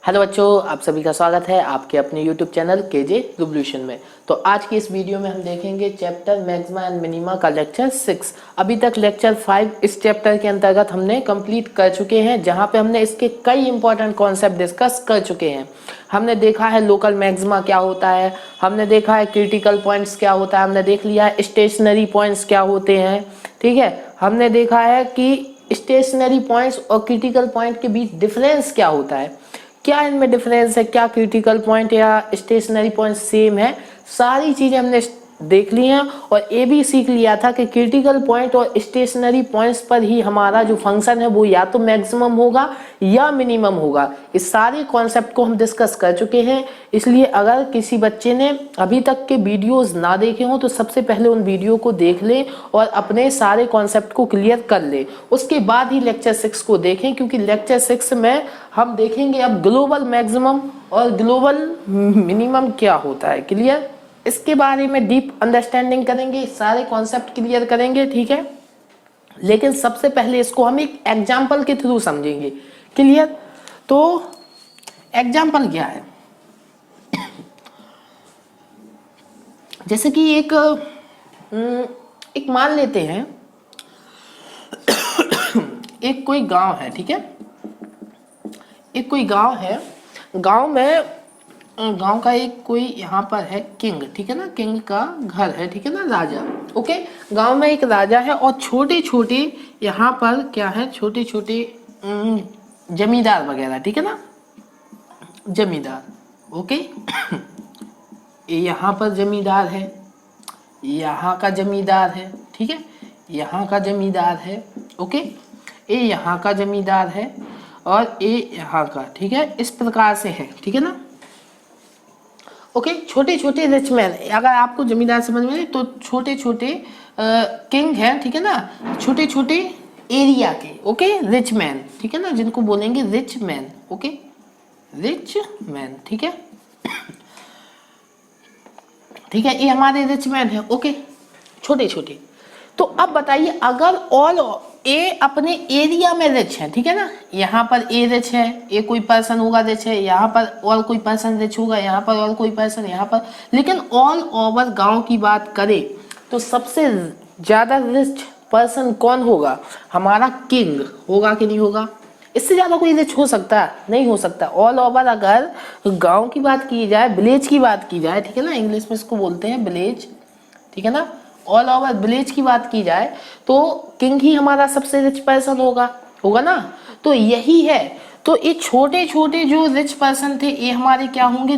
Hello बच्चों, आप सभी का स्वागत है आपके अपने YouTube चैनल केजे रिवोल्यूशन में। तो आज की इस वीडियो में हम देखेंगे चैप्टर मैक्सिमा एंड मिनिमा का लेक्चर 6। अभी तक लेक्चर 5 इस चैप्टर के अंतर्गत हमने कंप्लीट कर चुके हैं, जहां पे हमने इसके कई इंपॉर्टेंट कॉन्सेप्ट डिस्कस कर चुके हैं। हमने देखा है लोकल मैक्सिमा क्या होता है, हमने देखा है क्रिटिकल पॉइंट्स क्या होता है, हमने देख लिया है स्टेशनरी पॉइंट्स क्या होते हैं। ठीक है, हमने देखा है कि स्टेशनरी पॉइंट्स और क्रिटिकल पॉइंट के बीच डिफरेंस क्या होता है, क्या इनमें डिफरेंस है, क्या क्रिटिकल पॉइंट या स्टेशनरी पॉइंट सेम है। सारी चीजें हमने देख ली हैं और ये भी सीख लिया था कि क्रिटिकल पॉइंट और स्टेशनरी पॉइंट्स पर ही हमारा जो फंक्शन है वो या तो मैक्सिमम होगा या मिनिमम होगा। इस सारे कॉन्सेप्ट को हम डिस्कस कर चुके हैं, इसलिए अगर किसी बच्चे ने अभी तक के वीडियोस ना देखे हो तो सबसे पहले उन वीडियो को देख ले और अपने सारे कॉन्सेप्ट को क्लियर कर ले, उसके बाद ही लेक्चर 6 को देखें, क्योंकि लेक्चर 6 में हम देखेंगे अब ग्लोबल मैक्सिमम और ग्लोबल मिनिमम क्या होता है। क्लियर, इसके बारे में डीप अंडरस्टैंडिंग करेंगे, सारे कॉन्सेप्ट क्लियर करेंगे। ठीक है, लेकिन सबसे पहले इसको हम एक एग्जाम्पल के थ्रू समझेंगे। क्लियर, तो एग्जाम्पल क्या है, जैसे कि एक मान लेते हैं एक कोई गांव है। ठीक है, एक कोई गांव है, गांव में गांव का एक कोई यहाँ पर है किंग। ठीक है ना, किंग का घर है। ठीक है ना, राजा। ओके, गांव में एक राजा है और छोटे छोटे यहाँ पर क्या है, छोटे छोटे जमींदार वगैरह। ठीक है ना, जमींदार। ओके यहाँ पर जमींदार है, यहाँ का जमींदार है। ठीक है, यहाँ का जमींदार है। ओके, ये यहाँ का जमींदार है और ये यहाँ का। ठीक है, इस प्रकार से है। ठीक है ना। ओके, छोटे छोटे रिचमैन, अगर आपको जमींदार समझ में नहीं तो छोटे छोटे किंग हैं। ठीक है ना, छोटे छोटे एरिया के। Okay, rich man. ठीक है ना, जिनको बोलेंगे rich man. Okay, rich man. ठीक है, ठीक है, ये हमारे रिच मैन है। ओके, छोटे छोटे। तो अब बताइए, अगर ऑल ए अपने एरिया में रिच है, ठीक है ना, यहाँ पर ए रिच है, ए कोई पर्सन होगा रिच है, यहाँ पर और कोई पर्सन रिच होगा, यहाँ पर और कोई पर्सन, यहाँ पर, लेकिन ऑल ओवर गांव की बात करें तो सबसे ज्यादा रिच पर्सन कौन होगा, हमारा किंग होगा कि नहीं होगा। इससे ज्यादा कोई रिच हो सकता है, नहीं हो सकता। ऑल ओवर अगर गांव की बात की जाए, विलेज की बात की जाए, ठीक है ना, इंग्लिश में इसको बोलते हैं विलेज। ठीक है ना, ऑल ओवर विलेज की बात की जाए तो किंग ही हमारा सबसे रिच पर्सन होगा ना। तो यही है, तो ये छोटे छोटे जो रिच पर्सन थे ये हमारे क्या होंगे,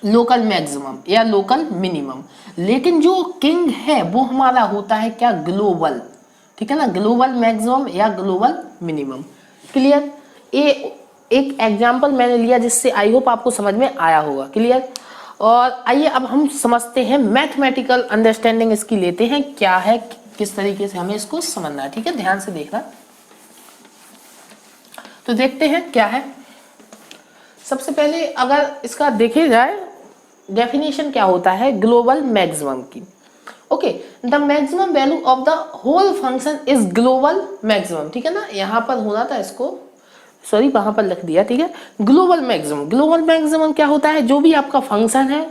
लोकल मैक्सिमम या लोकल मिनिमम। लेकिन जो किंग है वो हमारा होता है क्या, ग्लोबल। ठीक है ना, ग्लोबल मैक्सिमम या ग्लोबल मिनिमम। क्लियर, ये एक एग्जाम्पल मैंने लिया जिससे आई होप आपको समझ में आया होगा। क्लियर, और आइए अब हम समझते हैं, मैथमेटिकल अंडरस्टैंडिंग इसकी लेते हैं, क्या है, किस तरीके से हमें इसको समझना है। ठीक है, ध्यान से देखना। तो देखते हैं क्या है। सबसे पहले अगर इसका देखे जाए डेफिनेशन क्या होता है ग्लोबल मैक्सिमम की। Okay, the maximum value of the whole function is global maximum. ठीक है ना, यहाँ पर होना था, इसको सॉरी वहां पर लिख दिया। ठीक है, ग्लोबल मैक्सिमम। ग्लोबल मैक्सिमम क्या होता है, जो भी आपका फंक्शन है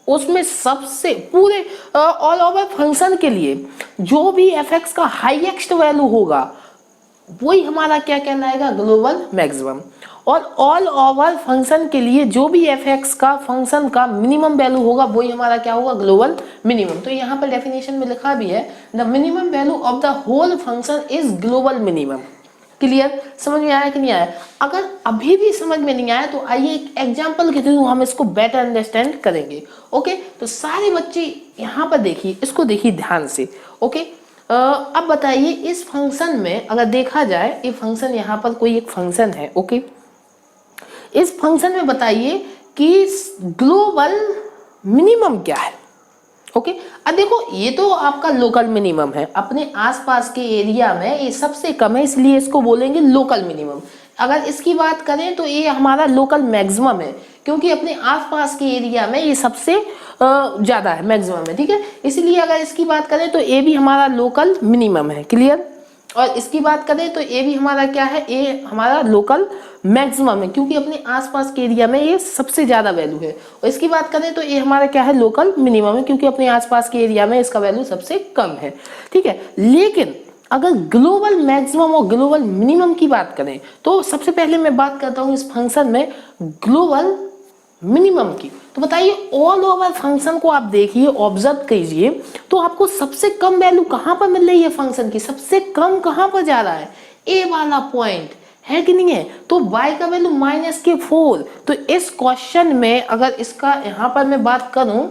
उसमें सबसे पूरे ऑल ओवर फंक्शन के लिए जो भी एफ का हाईएस्ट वैल्यू होगा वही हमारा क्या कहलाएगा, ग्लोबल मैक्सिमम। और ऑल ओवर फंक्शन के लिए जो भी एफ का फंक्शन का मिनिमम वैल्यू होगा वही हमारा क्या होगा, ग्लोबल मिनिमम। तो यहाँ पर डेफिनेशन में लिखा भी है, the minimum value of the whole function is global minimum. Clear, समझ में आया कि नहीं आया। अगर अभी भी समझ में नहीं आया तो आइए एक एग्जांपल के थ्रू हम इसको बेटर अंडरस्टैंड करेंगे। ओके, तो सारे बच्चे यहाँ पर देखिए, इसको देखिए ध्यान से। ओके, अब बताइए इस फंक्शन में अगर देखा जाए, ये फंक्शन यहाँ पर कोई एक फंक्शन है। ओके, इस फंक्शन में बताइए कि ग्लोबल मिनिमम क्या है। ओके, अब देखो ये तो आपका लोकल मिनिमम है, अपने आसपास के एरिया में ये सबसे कम है, इसलिए इसको बोलेंगे लोकल मिनिमम। अगर इसकी बात करें तो ये हमारा लोकल मैक्सिमम है, क्योंकि अपने आसपास के एरिया में ये सबसे ज्यादा है, मैक्सिमम है। ठीक है, इसलिए अगर इसकी बात करें तो ये भी हमारा लोकल मिनिमम है। क्लियर, और इसकी बात करें तो ए भी हमारा क्या है, ए हमारा लोकल मैक्सिमम है क्योंकि अपने आसपास के एरिया में ये सबसे ज्यादा वैल्यू है। और इसकी बात करें तो ए हमारा क्या है, लोकल मिनिमम है क्योंकि अपने आसपास के एरिया में इसका वैल्यू सबसे कम है। ठीक है, लेकिन अगर ग्लोबल मैक्सिमम और ग्लोबल मिनिमम की बात करें तो सबसे पहले मैं बात करता हूं इस फंक्शन में ग्लोबल मिनिमम की। तो बताइए ऑल ओवर फंक्शन को आप देखिए, ऑब्जर्व कीजिए, तो आपको सबसे कम वैल्यू कहां पर मिल रही है फंक्शन की, सबसे कम कहां पर जा रहा है, ए वाला पॉइंट है कि नहीं है। तो y का वैल्यू -4। तो इस क्वेश्चन में अगर इसका यहां पर मैं बात करूं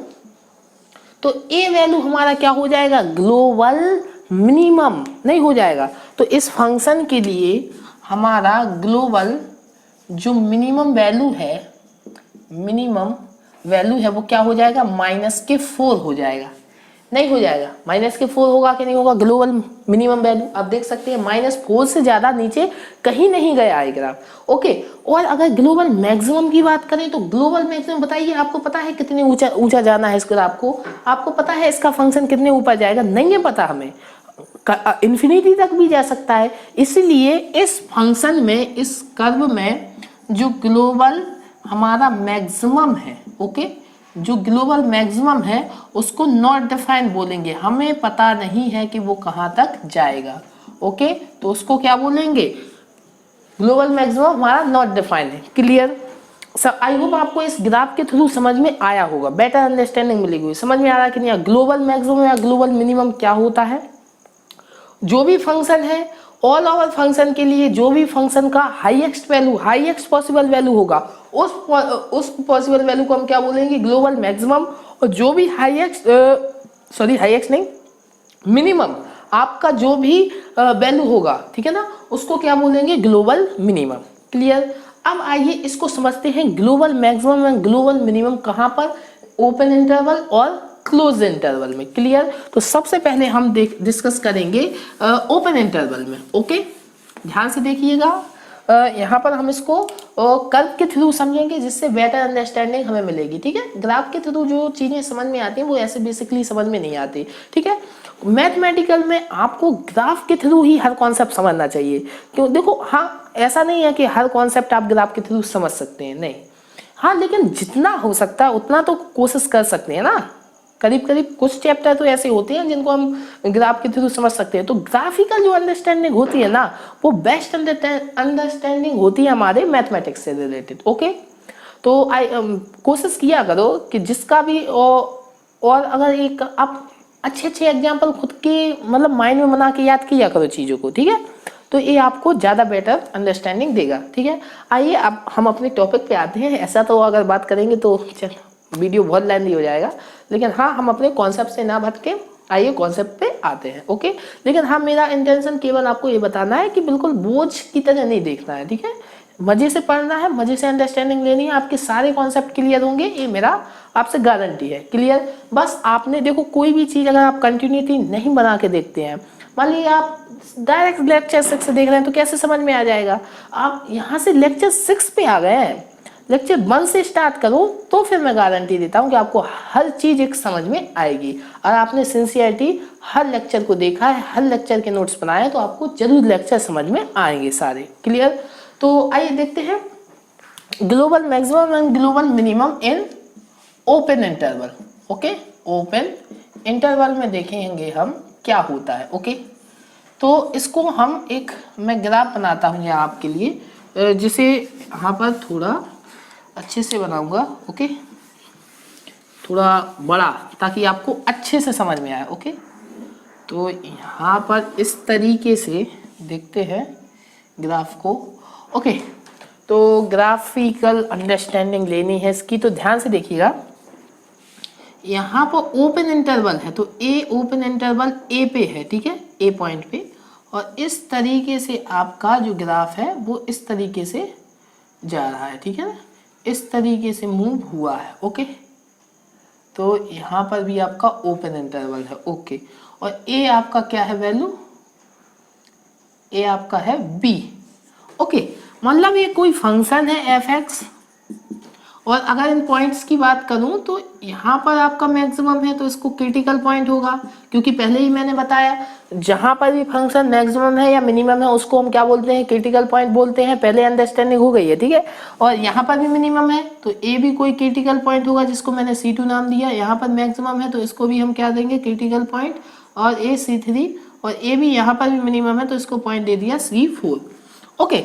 तो ए वैल्यू हमारा क्या हो जाएगा, ग्लोबल मिनिमम नहीं हो जाएगा। तो इस फंक्शन के लिए हमारा ग्लोबल जो मिनिमम वैल्यू है, मिनिमम वैल्यू है वो क्या हो जाएगा, -4 हो जाएगा। नहीं हो जाएगा, -4 होगा कि नहीं होगा ग्लोबल मिनिमम वैल्यू। आप देख सकते हैं -4 से ज्यादा नीचे कहीं नहीं गया है ग्राफ। ओके, और अगर ग्लोबल मैक्सिमम की बात करें तो ग्लोबल मैक्सिमम बताइए, आपको पता है कितने ऊंचा ऊंचा जाना है इस ग्राफ को, आपको पता है इसका फंक्शन कितने ऊपर जाएगा, नहीं है पता हमें, इन्फिनिटी तक भी जा सकता है। इसलिए इस फंक्शन में, इस कर्व में जो ग्लोबल हमारा मैक्सिमम है, ओके, जो ग्लोबल मैक्सिमम है उसको नॉट डिफाइंड बोलेंगे, हमें पता नहीं है कि वो कहां तक जाएगा। ओके, तो उसको क्या बोलेंगे, ग्लोबल मैक्सिमम हमारा नॉट डिफाइंड है। क्लियर? आई होप आपको इस ग्राफ के थ्रू समझ में आया होगा, बेटर अंडरस्टैंडिंग मिलेगी। समझ में आ रहा है कि नहीं, ग्लोबल मैक्सिमम या ग्लोबल मिनिमम क्या होता है, जो भी फंक्शन है ऑल ओवर फंक्शन के लिए जो भी फंक्शन का highest value, highest possible value होगा, उस पॉसिबल वैल्यू को हम क्या बोलेंगे, ग्लोबल मैक्सिमम। और जो भी हाईएस्ट नहीं, मिनिमम आपका जो भी वैल्यू होगा, ठीक है ना, उसको क्या बोलेंगे, ग्लोबल मिनिमम। क्लियर? अब आइए इसको समझते हैं, global maximum and global minimum कहां पर, ओपन इंटरवल और क्लोज इंटरवल में। क्लियर? तो सबसे पहले हम डिस्कस करेंगे ओपन इंटरवल में। ओके, ध्यान से देखिएगा, यहाँ पर हम इसको कर्व के थ्रू समझेंगे जिससे बेटर अंडरस्टैंडिंग हमें मिलेगी। ठीक है, ग्राफ के थ्रू जो चीजें समझ में आती हैं वो ऐसे बेसिकली समझ में नहीं आती। ठीक है, मैथमेटिकल में आपको ग्राफ के थ्रू ही हर कॉन्सेप्ट समझना चाहिए। क्यों, देखो, हाँ ऐसा नहीं है कि हर कॉन्सेप्ट आप ग्राफ के थ्रू समझ सकते हैं, नहीं, हाँ, लेकिन जितना हो सकता है उतना तो कोशिश कर सकते हैं ना। करीब करीब कुछ चैप्टर तो ऐसे होते हैं जिनको हम ग्राफ के थ्रू समझ सकते हैं। तो ग्राफिकल जो अंडरस्टैंडिंग होती है ना, वो बेस्ट अंडरस्टैंडिंग होती है हमारे मैथमेटिक्स से रिलेटेड। ओके, तो कोशिश किया करो कि जिसका भी और अगर एक आप अच्छे एग्जाम्पल खुद के मतलब माइंड में बना के याद किया करो चीज़ों को। ठीक है, तो ये आपको ज़्यादा बेटर अंडरस्टैंडिंग देगा। ठीक है, आइए अब हम अपने टॉपिक पे आते हैं। ऐसा तो अगर बात करेंगे तो चल वीडियो बहुत लेंथी हो जाएगा, लेकिन हाँ हम अपने कॉन्सेप्ट से ना भटके, आइए कॉन्सेप्ट पे आते हैं। ओके, लेकिन हाँ मेरा इंटेंशन केवल आपको ये बताना है कि बिल्कुल बोझ की तरह नहीं देखना है। ठीक है, मजे से पढ़ना है, मजे से अंडरस्टैंडिंग लेनी है, आपके सारे कॉन्सेप्ट क्लियर होंगे, ये मेरा आपसे गारंटी है। क्लियर? बस आपने देखो कोई भी चीज़ अगर आप कंटिन्यूटी नहीं बना के देखते हैं, मान लीजिए आप डायरेक्ट लेक्चर 6 से देख रहे हैं तो कैसे समझ में आ जाएगा। आप यहाँ से लेक्चर 6 पे आ गए हैं, लेक्चर 1 से स्टार्ट करो तो फिर मैं गारंटी देता हूँ कि आपको हर चीज़ एक समझ में आएगी। और आपने सिंसियरिटी हर लेक्चर को देखा है, हर लेक्चर के नोट्स बनाए हैं, तो आपको जरूर लेक्चर समझ में आएंगे सारे। क्लियर? तो आइए देखते हैं global maximum and global minimum in open interval. Okay, open interval में देखेंगे हम क्या होता है। ओके, तो इसको हम एक मैं ग्राफ बनाता हूँ यहाँ आपके लिए, जिसे यहाँ पर थोड़ा अच्छे से बनाऊंगा। ओके, थोड़ा बड़ा, ताकि आपको अच्छे से समझ में आए। ओके, तो यहाँ पर इस तरीके से देखते हैं ग्राफ को। ओके, तो ग्राफिकल अंडरस्टैंडिंग लेनी है इसकी, तो ध्यान से देखिएगा। यहाँ पर ओपन इंटरवल है तो ए ओपन इंटरवल ए पे है, ठीक है, ए पॉइंट पे, और इस तरीके से आपका जो ग्राफ है वो इस तरीके से जा रहा है। ठीक है ना, इस तरीके से मूव हुआ है। ओके, तो यहाँ पर भी आपका ओपन इंटरवल है। ओके, और ए आपका क्या है वैल्यू, ए आपका है बी। ओके, मतलब ये कोई फंक्शन है एफ एक्स, और अगर इन पॉइंट्स की बात करूं तो यहाँ पर आपका मैक्सिमम है तो इसको क्रिटिकल पॉइंट होगा, क्योंकि पहले ही मैंने बताया जहां पर भी फंक्शन मैक्सिमम है या मिनिमम है उसको हम क्या बोलते हैं, क्रिटिकल पॉइंट बोलते हैं। पहले अंडरस्टैंडिंग हो गई है, ठीक है। और यहाँ पर भी मिनिमम है तो ए भी कोई क्रिटिकल पॉइंट होगा जिसको मैंने C2 नाम दिया। यहाँ पर मैक्सिमम है तो इसको भी हम क्या देंगे, क्रिटिकल पॉइंट, और ए C3, और ए भी यहाँ पर भी मिनिमम है तो इसको पॉइंट दे दिया C4। ओके,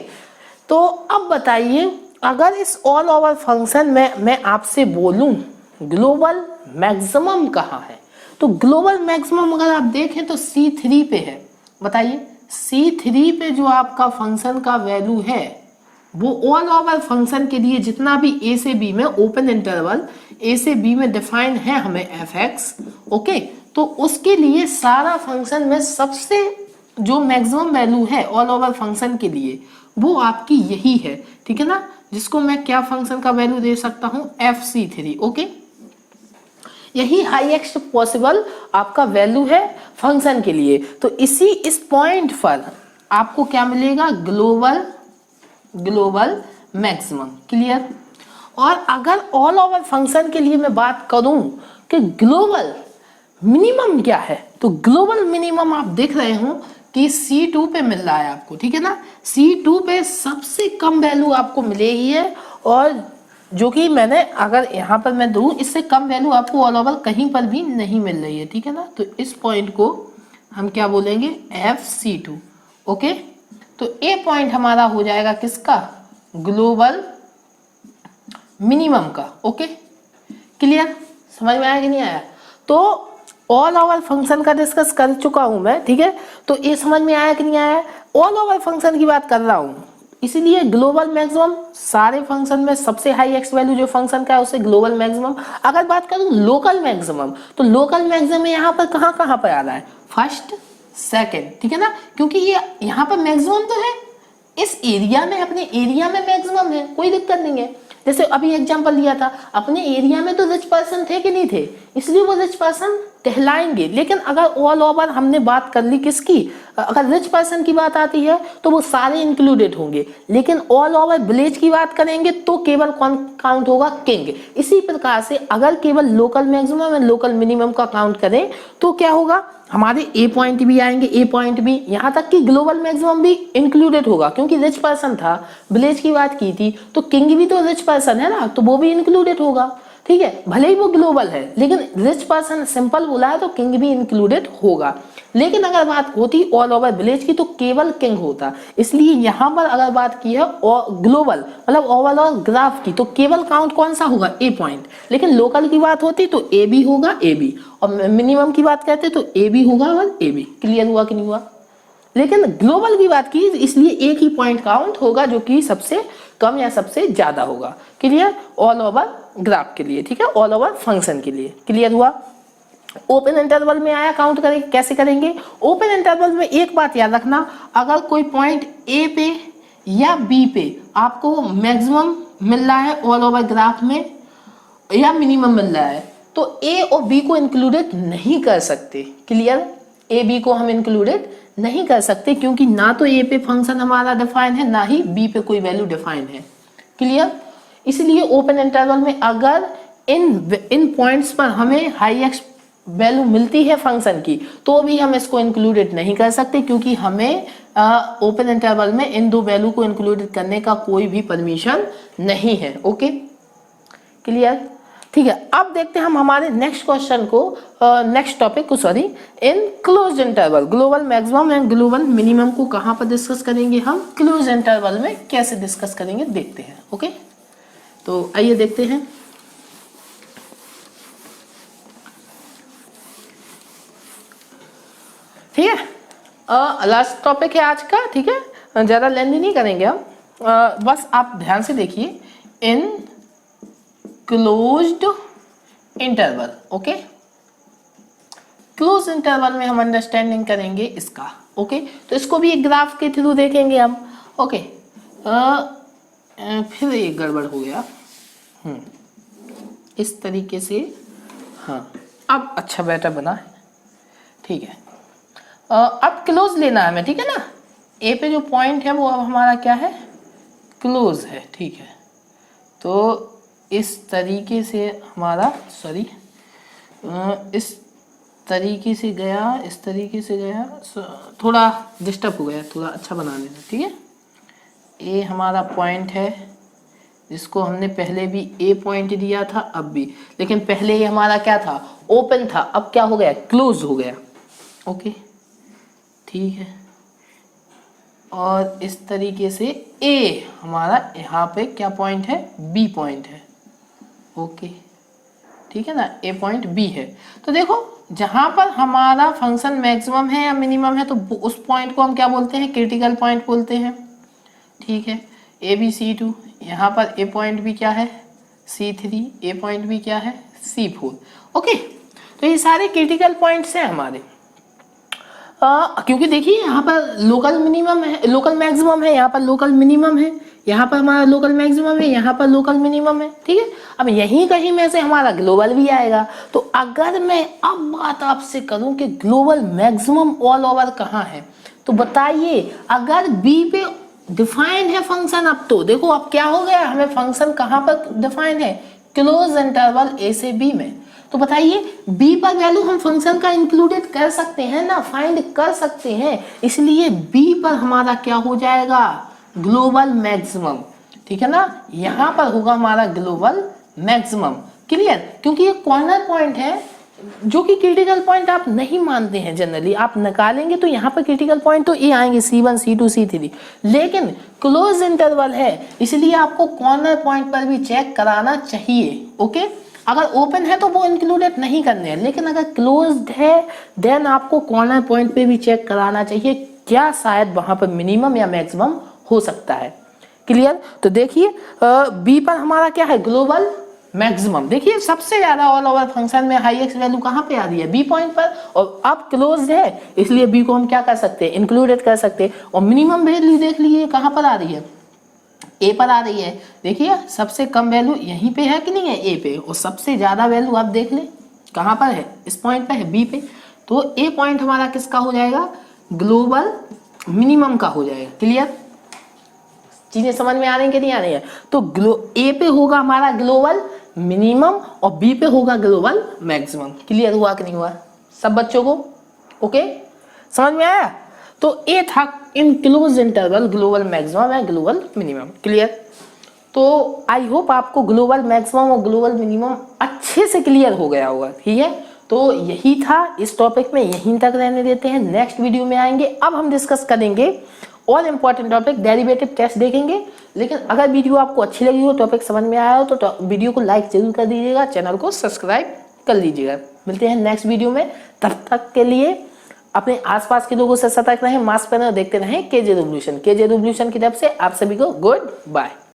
तो अब बताइए अगर इस ऑल ओवर फंक्शन में मैं आपसे बोलूं ग्लोबल मैक्सिमम कहाँ है, तो ग्लोबल मैक्सिमम अगर आप देखें तो C3 पे है। बताइए C3 पे जो आपका फंक्शन का वैल्यू है वो ऑल ओवर फंक्शन के लिए जितना भी a से b में ओपन इंटरवल a से b में डिफाइन है हमें fx, ओके, तो उसके लिए सारा फंक्शन में सबसे जो मैक्सिमम वैल्यू है ऑल ओवर फंक्शन के लिए वो आपकी यही है, ठीक है ना, जिसको मैं क्या फंक्शन का वैल्यू दे सकता हूं, FC3। ओके, यही हाईएस्ट पॉसिबल आपका वैल्यू है फंक्शन के लिए। तो इस पॉइंट पर आपको क्या मिलेगा, ग्लोबल मैक्सिमम। क्लियर। और अगर ऑल ओवर फंक्शन के लिए मैं बात करूं कि ग्लोबल मिनिमम क्या है, तो ग्लोबल मिनिमम आप देख रहे हो कि C2 पे मिल रहा है आपको, ठीक है ना। C2 पे सबसे कम वैल्यू आपको मिलेगी है, और जो कि मैंने अगर यहाँ पर मैं दूं इससे कम वैल्यू आपको ऑल ओवर कहीं पर भी नहीं मिल रही है, ठीक है ना। तो इस पॉइंट को हम क्या बोलेंगे, FC2। ओके, तो ए पॉइंट हमारा हो जाएगा किसका, ग्लोबल मिनिमम का। ओके, क्लियर, समझ में आया कि नहीं आया। तो ऑल ओवर फंक्शन का डिस्कस कर चुका हूं मैं, ठीक है। तो ये समझ में आया कि नहीं आया, ऑल ओवर फंक्शन की बात कर रहा हूं, इसीलिए ग्लोबल मैक्सिमम सारे फंक्शन में सबसे हाई एक्स वैल्यू जो फंक्शन का है उसे ग्लोबल मैक्सिमम। अगर बात करूं लोकल मैक्सिमम, तो लोकल मैक्सिमम यहाँ पर कहाँ पर आ रहा है, फर्स्ट सेकंड, ठीक है ना, क्योंकि ये यहाँ पर मैक्सिमम तो है इस एरिया में, अपने एरिया में मैक्सिमम है, कोई दिक्कत नहीं है। जैसे अभी एग्जांपल लिया था, अपने एरिया में तो रिच पर्सन थे कि नहीं थे, इसलिए वो रिच पर्सन कहलाएंगे। लेकिन अगर ऑल ओवर हमने बात कर ली किसकी, अगर रिच पर्सन की बात आती है तो वो सारे इंक्लूडेड होंगे, लेकिन ऑल ओवर विलेज की बात करेंगे तो केवल कौन काउंट होगा, किंग। इसी प्रकार से अगर केवल local maximum and local minimum का काउंट करें तो क्या होगा, हमारे ए पॉइंट भी आएंगे, ए पॉइंट भी, यहाँ तक कि ग्लोबल मैक्सिमम भी इंक्लूडेड होगा, क्योंकि रिच पर्सन था, विलेज की बात की थी तो किंग भी तो रिच पर्सन है ना, तो वो भी इंक्लूडेड होगा, ठीक है। भले ही वो ग्लोबल है लेकिन रिच पर्सन सिंपल बोला है तो किंग भी इंक्लूडेड होगा। लेकिन अगर बात होती ऑल ओवर विलेज की तो केवल किंग होता, इसलिए यहाँ पर अगर बात की है ग्लोबल मतलब ओवरऑल ग्राफ की तो केवल काउंट कौन सा होगा, ए पॉइंट। लेकिन लोकल की बात होती तो ए भी होगा, ए भी, और मिनिमम की बात करते तो ए भी होगा और ए भी। क्लियर हुआ कि नहीं हुआ। लेकिन ग्लोबल की बात की इसलिए एक ही पॉइंट काउंट होगा जो कि सबसे कम या सबसे ज्यादा होगा। क्लियर, ऑल ओवर ग्राफ के लिए, ठीक है, ऑल ओवर फंक्शन के लिए। क्लियर हुआ। ओपन इंटरवल में आया, काउंट करेंगे, कैसे करेंगे, ओपन इंटरवल में एक बात याद रखना, अगर कोई पॉइंट ए पे या बी पे आपको मैक्सिमम मिल रहा है ऑल ओवर ग्राफ में या मिनिमम मिल रहा है तो ए और बी को इंक्लूडेड नहीं कर सकते। क्लियर, ए बी को हम इंक्लूडेड नहीं कर सकते क्योंकि ना तो ए पे फंक्शन हमारा डिफाइन है ना ही बी पे कोई वैल्यू डिफाइन है। क्लियर, इसलिए ओपन इंटरवल में अगर इन पॉइंट्स पर हमें हाईएस्ट वैल्यू मिलती है फंक्शन की तो भी हम इसको इंक्लूडेड नहीं कर सकते क्योंकि हमें ओपन इंटरवल में इन दो वैल्यू को इंक्लूडेड करने का कोई भी परमिशन नहीं है। ओके, क्लियर, ठीक है। अब देखते हैं हम हमारे नेक्स्ट क्वेश्चन को, नेक्स्ट टॉपिक को, sorry, in closed interval global maximum and global minimum को कहां पर डिस्कस करेंगे हम, क्लोज्ड इंटरवल में कैसे डिस्कस करेंगे देखते हैं। ओके, तो आइए देखते हैं। ठीक है, लास्ट टॉपिक है आज का, ठीक है, ज्यादा लेंथी नहीं करेंगे हम, बस आप ध्यान से देखिए, इन closed interval. Okay, close interval में हम अंडरस्टैंडिंग करेंगे इसका। ओके, तो इसको भी एक ग्राफ के थ्रू देखेंगे हम। ओके, फिर एक गड़बड़ हो गया, इस तरीके से, हाँ अब अच्छा बेटर बना है, ठीक है। अब क्लोज लेना है हमें, ठीक है ना, ए पे जो पॉइंट है वो अब हमारा क्या है, क्लोज है, ठीक है। तो इस तरीके से हमारा, सॉरी, इस तरीके से गया, इस तरीके से गया, थोड़ा डिस्टर्ब हो गया, थोड़ा अच्छा बना देना, ठीक है। ए हमारा पॉइंट है, जिसको हमने पहले भी ए पॉइंट दिया था, अब भी, लेकिन पहले ये हमारा क्या था, ओपन था, अब क्या हो गया, क्लोज हो गया। ओके, ठीक है। और इस तरीके से ए हमारा यहाँ पे क्या पॉइंट है, बी पॉइंट है। ओके, ठीक है ना, ए पॉइंट बी है। तो देखो जहां पर हमारा फंक्शन मैक्सिमम है या मिनिमम है, तो उस पॉइंट को हम क्या बोलते हैं, क्रिटिकल पॉइंट बोलते हैं, ठीक है। ए बी सी टू, यहाँ पर ए पॉइंट भी क्या है, C3, ए पॉइंट भी क्या है, C4। ओके, तो ये सारे क्रिटिकल पॉइंट्स हैं हमारे। क्योंकि देखिए यहाँ पर लोकल मिनिमम है, लोकल मैक्सिमम है, यहाँ पर लोकल मिनिमम है, यहाँ पर हमारा लोकल मैक्सिमम है, यहाँ पर लोकल मिनिमम है, ठीक है। अब यहीं कहीं में से हमारा ग्लोबल भी आएगा। तो अगर मैं अब बात आपसे करूं कि ग्लोबल मैक्सिमम ऑल ओवर कहाँ है, तो बताइए, अगर बी पे डिफाइन है फंक्शन, अब तो देखो अब क्या हो गया, हमें फंक्शन कहाँ पर डिफाइन है, क्लोज इंटरवल ए से बी में। तो बताइए बी पर वैल्यू हम फंक्शन का इंक्लूडेड कर सकते हैं ना, फाइंड कर सकते हैं, इसलिए बी पर हमारा क्या हो जाएगा, ग्लोबल मैक्सिमम, ठीक है ना। यहां पर होगा हमारा ग्लोबल मैक्सिमम, क्लियर। क्योंकि ये कॉर्नर पॉइंट है, जो कि क्रिटिकल पॉइंट आप नहीं मानते हैं जनरली, आप निकालेंगे तो यहाँ पर क्रिटिकल पॉइंट तो ये आएंगे C1 C2 C3, लेकिन क्लोज इंटरवल है, इसलिए आपको कॉर्नर पॉइंट पर भी चेक कराना चाहिए। ओके, अगर ओपन है तो वो इंक्लूडेड नहीं करने हैं, लेकिन अगर क्लोज्ड है देन आपको कॉर्नर पॉइंट पे भी चेक कराना चाहिए, क्या शायद वहां पर मिनिमम या मैक्सिमम हो सकता है, क्लियर। तो देखिए बी पर हमारा क्या है, ग्लोबल मैक्सिमम। देखिए सबसे ज्यादा ऑल ओवर फंक्शन में हाईएस्ट वैल्यू कहाँ पे आ रही है, बी पॉइंट पर, और अब क्लोज्ड है इसलिए बी को हम क्या कर सकते हैं, इंक्लूडेड कर सकते हैं। और मिनिमम वैल्यू देख लीजिए कहाँ पर आ रही है, ए पर आ रही है। देखिए सबसे कम वैल्यू यहीं पे है कि नहीं है, ए पे, और सबसे ज्यादा वैल्यू आप देख ले कहाँ पर है, इस पॉइंट पे है, बी पे। तो ए पॉइंट हमारा किसका हो जाएगा, ग्लोबल मिनिमम का हो जाएगा, क्लियर। चीजें समझ में आ रही है कि नहीं आ रही है। तो ए पे होगा हमारा ग्लोबल मिनिमम और बी पे होगा ग्लोबल मैक्सिमम। क्लियर हुआ कि नहीं हुआ सब बच्चों को, ओके, समझ में आया। तो ए था in close interval global maximum या ग्लोबल मिनिमम, क्लियर। तो आई होप आपको ग्लोबल मैक्सिमम और ग्लोबल मिनिमम अच्छे से क्लियर हो गया होगा, ठीक है। तो यही था इस टॉपिक में, यहीं तक रहने देते हैं, नेक्स्ट वीडियो में आएंगे। अब हम डिस्कस करेंगे और इम्पोर्टेंट टॉपिक, डेरिवेटिव टेस्ट देखेंगे। लेकिन अगर वीडियो आपको अच्छी लगी हो, टॉपिक समझ में आया हो, तो वीडियो को लाइक जरूर कर दीजिएगा, चैनल को सब्सक्राइब कर लीजिएगा। मिलते हैं नेक्स्ट वीडियो में, तब तक के लिए अपने आसपास के लोगों से सतर्क रहें, मास्क पहने और देखते रहें केजे रिवॉल्यूशन। केजे रिवॉल्यूशन की तरफ से आप सभी को गुड बाय।